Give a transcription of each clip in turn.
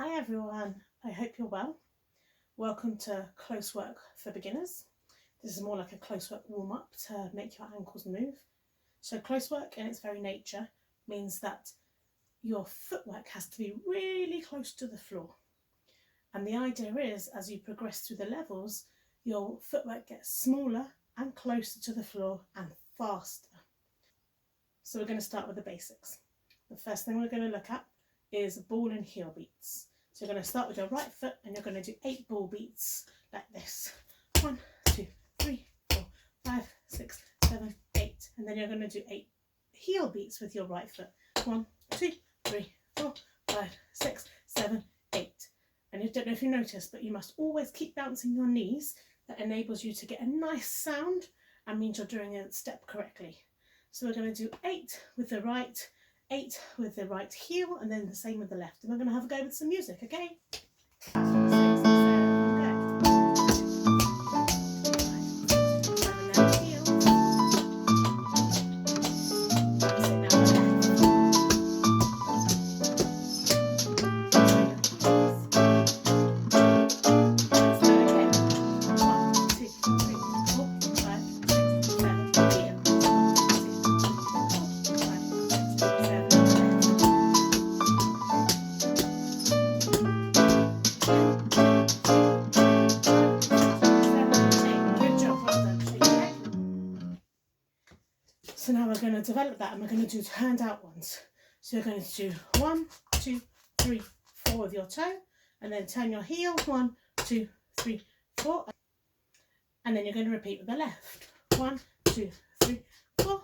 Hi everyone, I hope you're well. Welcome to Close Work for Beginners. This is more like a close work warm-up to make your ankles move. So close work in its very nature means that your footwork has to be really close to the floor. And the idea is, as you progress through the levels, your footwork gets smaller and closer to the floor and faster. So we're going to start with the basics. The first thing we're going to look at is ball and heel beats. So you're going to start with your right foot and you're going to do 8 ball beats like this. 1, 2, 3, 4, 5, 6, 7, 8. And then you're going to do 8 heel beats with your right foot. 1, 2, 3, 4, 5, 6, 7, 8. And I don't know if you noticed, but you must always keep bouncing your knees. That enables you to get a nice sound and means you're doing a step correctly. So we're going to do 8 with the right, 8 with the right heel, and then the same with the left. And we're going to have a go with some music, okay? 6, 7, go. 7, now heel. Sit down the left. So now we're going to develop that and we're going to do turned out ones. So you're going to do 1, 2, 3, 4 with your toe, and then turn your heel, 1, 2, 3, 4, and then you're going to repeat with the left. 1, 2, 3, 4,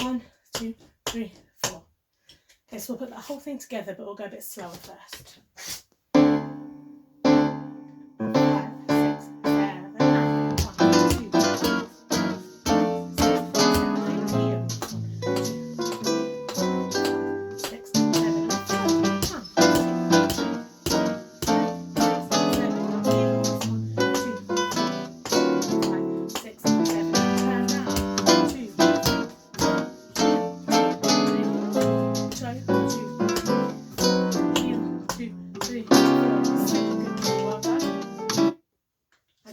1, 2, 3, 4. Okay, so we'll put that whole thing together, but we'll go a bit slower first.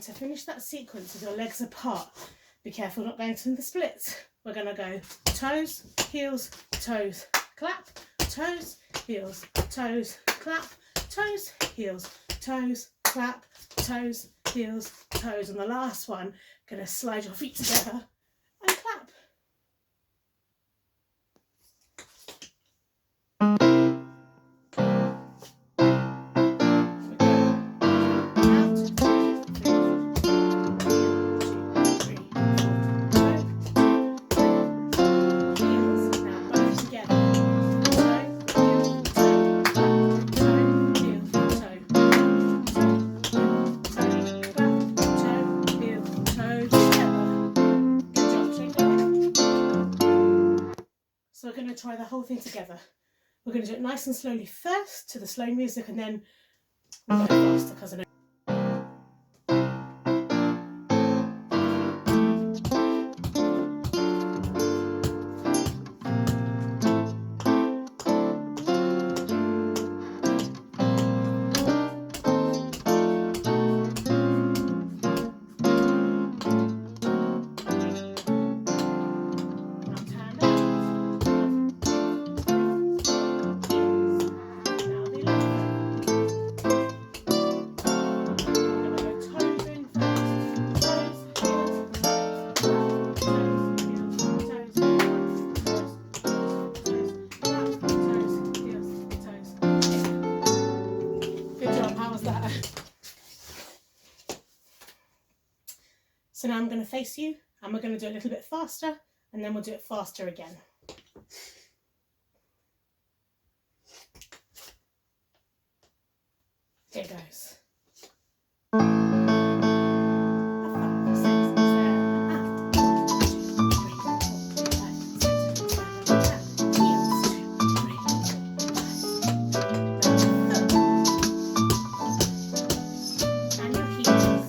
To finish that sequence with your legs apart, be careful not going to the splits. We're going to go toes, heels, toes, clap, toes, heels, toes, clap, toes, heels, toes, clap, toes, heels, toes. And the last one, going to slide your feet together and clap. So we're going to try the whole thing together. We're going to do it nice and slowly first to the slow music, and then we'll go faster because I know. So now I'm going to face you and we're going to do it a little bit faster, and then we'll do it faster again. Here goes. 5, 6, 7, 8. 1, 2, 3, 4, 5, 6, 7, 8. Heels, 2, 3, 4, 5. And your heels.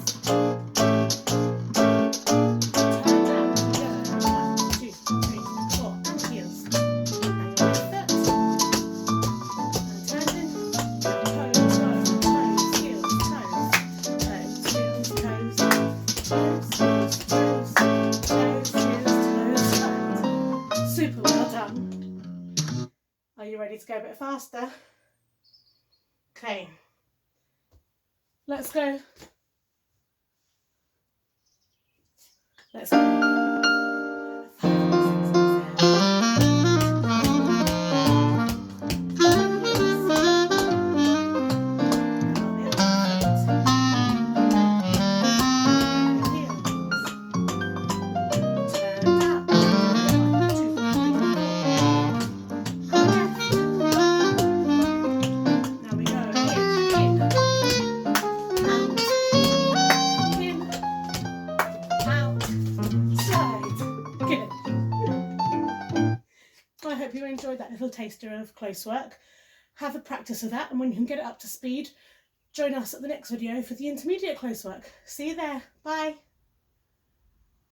Toes. Are you ready to go a bit faster? Okay, let's go. Let's go. I hope you enjoyed that little taster of close work. Have a practice of that, and when you can get it up to speed, join us at the next video for the intermediate close work. See you there. Bye.